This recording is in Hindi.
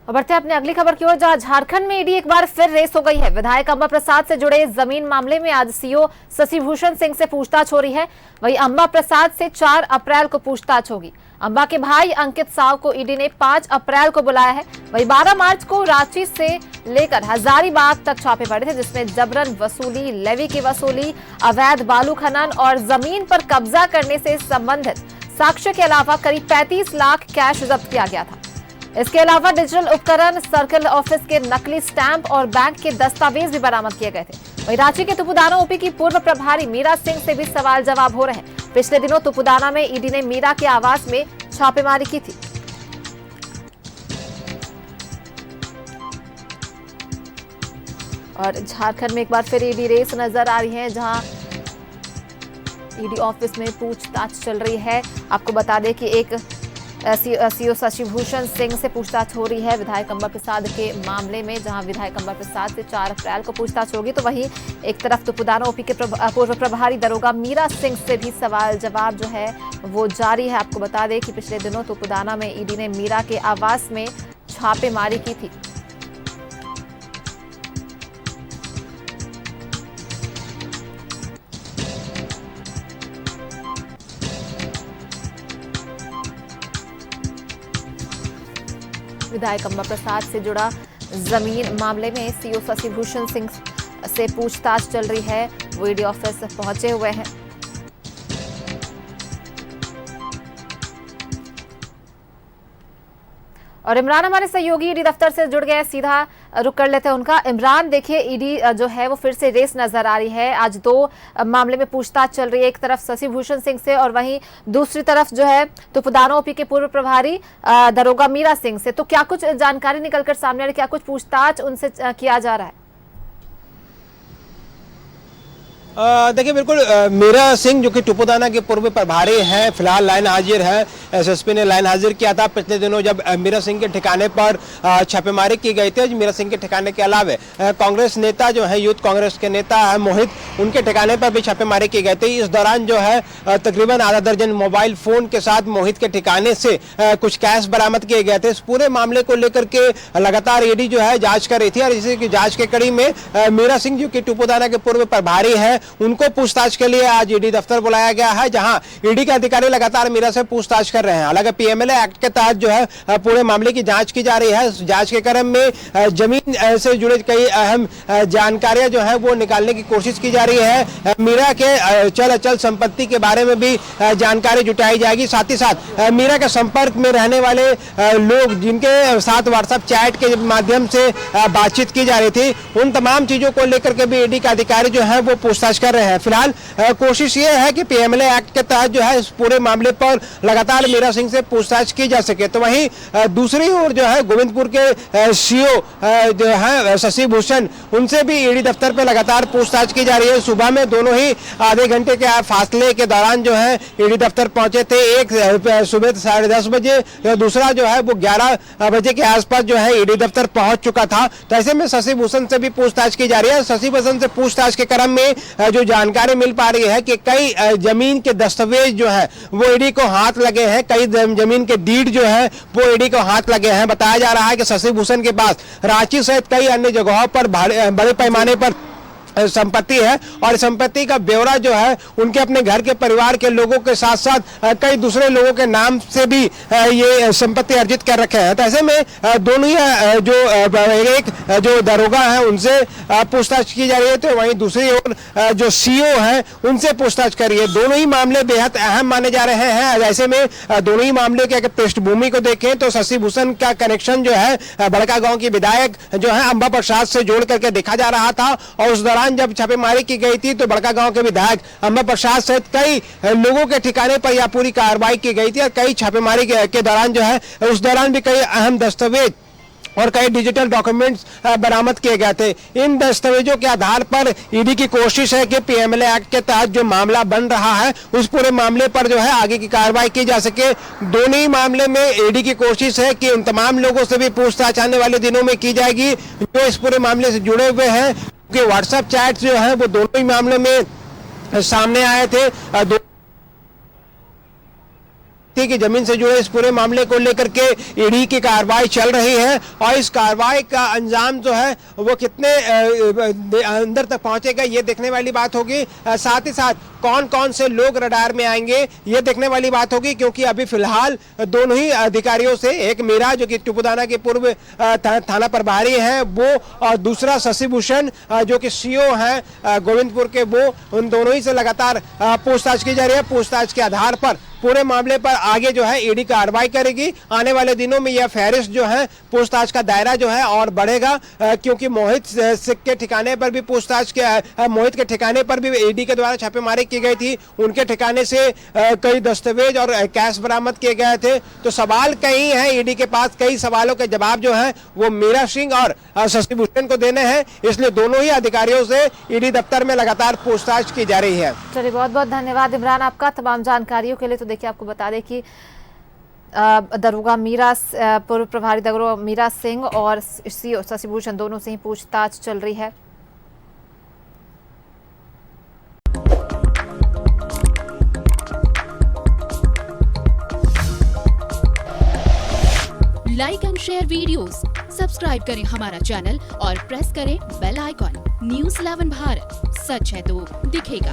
और बढ़ते हैं अपनी अगली खबर की ओर, जहां झारखंड में ईडी एक बार फिर रेस हो गई है। विधायक अंबा प्रसाद से जुड़े जमीन मामले में आज सीओ शशि भूषण सिंह से पूछताछ हो रही है। वहीं अंबा प्रसाद से 4 अप्रैल को पूछताछ होगी। अंबा के भाई अंकित साव को ईडी ने 5 अप्रैल को बुलाया है। वहीं 12 मार्च को रांची से लेकर हजारीबाग तक छापे पड़े थे, जिसमें जबरन वसूली, लेवी की वसूली, अवैध बालू खनन और जमीन पर कब्जा करने से संबंधित साक्ष्य के अलावा करीब 35 लाख कैश जब्त किया गया था। इसके अलावा डिजिटल उपकरण, सर्कल ऑफिस के नकली स्टैंप और बैंक के दस्तावेज भी बरामद किए गए थे। वहीं रांची के तुपुदाना ओपी की पूर्व प्रभारी मीरा सिंह से भी सवाल जवाब हो रहे हैं। पिछले दिनों तुपुदाना में ईडी ने मीरा के आवास में छापेमारी की थी। और झारखंड में एक बार फिर ईडी रेस नजर आ रही है, जहां ईडी ऑफिस में पूछताछ चल रही है। आपको बता दें कि एक सीओ शशि भूषण सिंह से पूछताछ हो रही है विधायक अंबा प्रसाद के मामले में, जहां विधायक अंबा प्रसाद से 4 अप्रैल को पूछताछ होगी। तो वहीं एक तरफ तुपुदाना ओपी के पूर्व प्रभारी दरोगा मीरा सिंह से भी सवाल जवाब जो है वो जारी है। आपको बता दें कि पिछले दिनों तुपुदाना में ईडी ने मीरा के आवास में छापेमारी की थी। विधायक अंबा प्रसाद से जुड़ा जमीन मामले में सीओ शशि भूषण सिंह से पूछताछ चल रही है। वो ईडी ऑफिस पहुंचे हुए हैं। और इमरान हमारे सहयोगी ईडी दफ्तर से जुड़ गए, सीधा रुक कर लेते हैं उनका। इमरान, देखिए ईडी जो है वो फिर से रेस नजर आ रही है। आज 2 मामले में पूछताछ चल रही है, एक तरफ शशि भूषण सिंह से और वहीं दूसरी तरफ जो है तुपुदाना ओपी के पूर्व प्रभारी दरोगा मीरा सिंह से। तो क्या कुछ जानकारी निकलकर सामने आ रही है, क्या कुछ पूछताछ उनसे किया जा रहा है? देखिए, बिल्कुल मीरा सिंह जो कि तुपुदाना के पूर्व प्रभारी हैं, फिलहाल लाइन हाजिर है। एसएसपी ने लाइन हाजिर किया था पिछले दिनों जब मीरा सिंह के ठिकाने पर छापेमारी की गई थी। मीरा सिंह के ठिकाने के अलावा कांग्रेस नेता जो है, यूथ कांग्रेस के नेता है मोहित, उनके ठिकाने पर भी छापेमारी की गई थी। इस दौरान जो है तकरीबन आधा दर्जन मोबाइल फोन के साथ मोहित के ठिकाने से कुछ कैश बरामद किए गए थे। इस पूरे मामले को लेकर के लगातार ईडी जो है जांच कर रही थी और इसी की जांच के कड़ी में मीरा सिंह जो कि तुपुदाना के पूर्व प्रभारी है, उनको पूछताछ के लिए आज ईडी दफ्तर बुलाया गया है, जहां ईडी के अधिकारी लगातार मीरा से पूछताछ कर रहे हैं। हालांकि पीएमएलए एक्ट के तहत जो है पूरे मामले की जांच की जा रही है। जांच के क्रम में जमीन से जुड़े कई अहम जानकारियां जो है वो निकालने की कोशिश की जा रही है। मीरा के चल अचल संपत्ति के बारे में भी जानकारी जुटाई जाएगी। साथ ही साथ मीरा के संपर्क में रहने वाले लोग जिनके साथ व्हाट्सएप चैट के माध्यम से बातचीत की जा रही थी, उन तमाम चीजों को लेकर के भी ईडी के अधिकारी जो है वो पूछताछ कर रहे हैं। फिलहाल कोशिश ये है कि पीएमएलए एक्ट के तहत जो है इस पूरे मामले पर लगातार मीरा सिंह से पूछताछ की जा सके। तो वहीं दूसरी ओर जो है गोविंदपुर के सीओ जो है शशि भूषण, उनसे भी ईडी दफ्तर पर लगातार पूछताछ की जा रही है। सुबह में दोनों ही आधे घंटे के फासले के दौरान जो है ईडी दफ्तर पहुंचे थे। एक सुबह 10:30 बजे, दूसरा जो है वो 11 बजे के आसपास जो है ईडी दफ्तर पहुंच चुका था। तो ऐसे में शशि भूषण से भी पूछताछ की जा रही है। शशि भूषण से पूछताछ के क्रम में जो जानकारी मिल पा रही है कि कई जमीन के दस्तावेज जो है वो ईडी को हाथ लगे हैं, कई जमीन के डीड जो है वो ईडी को हाथ लगे हैं। बताया जा रहा है कि शशि भूषण के पास रांची सहित कई अन्य जगहों पर बड़े पैमाने पर संपत्ति है और संपत्ति का ब्यौरा जो है उनके अपने घर के परिवार के लोगों के साथ साथ कई दूसरे लोगों के नाम से भी ये संपत्ति अर्जित कर रखे हैं। तो ऐसे में दोनों ही जो एक जो दरोगा है उनसे पूछताछ की जा रही है, तो वहीं दूसरी ओर जो सीओ है उनसे पूछताछ कर रही है। दोनों ही मामले बेहद अहम माने जा रहे हैं। ऐसे में दोनों ही मामले के अगर पृष्ठभूमि को देखें तो शशि भूषण का कनेक्शन जो है बड़का गाँव की विधायक जो है अंबा प्रसाद से जोड़ करके देखा जा रहा था और उस दौरान जब छापेमारी की गई थी तो बड़का गांव के विधायक अंबा प्रसाद सहित कई लोगों के ठिकाने पर यह पूरी कार्रवाई की गई थी और कई छापेमारी के दौरान जो है उस दौरान भी कई अहम दस्तावेज और कई डिजिटल डॉक्यूमेंट्स बरामद किए गए थे। इन दस्तावेजों के आधार पर ईडी की कोशिश है कि पीएमएलए एक्ट के तहत जो मामला बन रहा है उस पूरे मामले पर जो है आगे की कार्रवाई की जा सके। दोनों ही मामले में ईडी की कोशिश है कि उन तमाम लोगों से भी पूछताछ आने वाले दिनों में की जाएगी जो इस पूरे मामले से जुड़े हुए हैं, क्योंकि व्हाट्सएप चैट जो है वो दोनों ही मामले में सामने आए थे। व्यक्ति की जमीन से जुड़े इस पूरे मामले को लेकर के ईडी की कार्रवाई चल रही है और इस कार्रवाई का अंजाम जो है वो कितने अंदर तक पहुंचेगा ये देखने वाली बात होगी। साथ ही साथ कौन कौन से लोग रडार में आएंगे ये देखने वाली बात होगी, क्योंकि अभी फिलहाल दोनों ही अधिकारियों से, एक मीरा जो कि टुपुदाना के पूर्व थाना प्रभारी हैं वो, और दूसरा शशि भूषण जो कि सीओ हैं गोविंदपुर के, वो, उन दोनों ही से लगातार पूछताछ की जा रही है। पूछताछ के आधार पर पूरे मामले पर आगे जो है ईडी कार्रवाई करेगी। आने वाले दिनों में यह फहरिस्त जो है पूछताछ का दायरा जो है और बढ़ेगा, क्योंकि मोहित के ठिकाने पर भी पूछताछ के, मोहित के ठिकाने पर भी ईडी के द्वारा छापेमारी की गई थी। उनके ठिकाने से कई दस्तावेज और कैश बरामद किए गए थे। तो सवाल कई हैं ईडी के पास, कई सवालों के जवाब जो है वो मीरा सिंह और शशि भूषण को देने हैं, इसलिए दोनों ही अधिकारियों से ईडी दफ्तर में लगातार पूछताछ की जा रही है। चलिए, बहुत बहुत धन्यवाद इमरान आपका तमाम जानकारियों के लिए। तो देखिए, आपको बता दें कि दरोगा मीरा, पूर्व प्रभारी दरोगा मीरा सिंह और सीओ शशि भूषण दोनों से ही पूछताछ चल रही है। Like and share videos, subscribe करें हमारा चैनल और प्रेस करें बेल आइकॉन। न्यूज़ 11 भारत, सच है तो दिखेगा।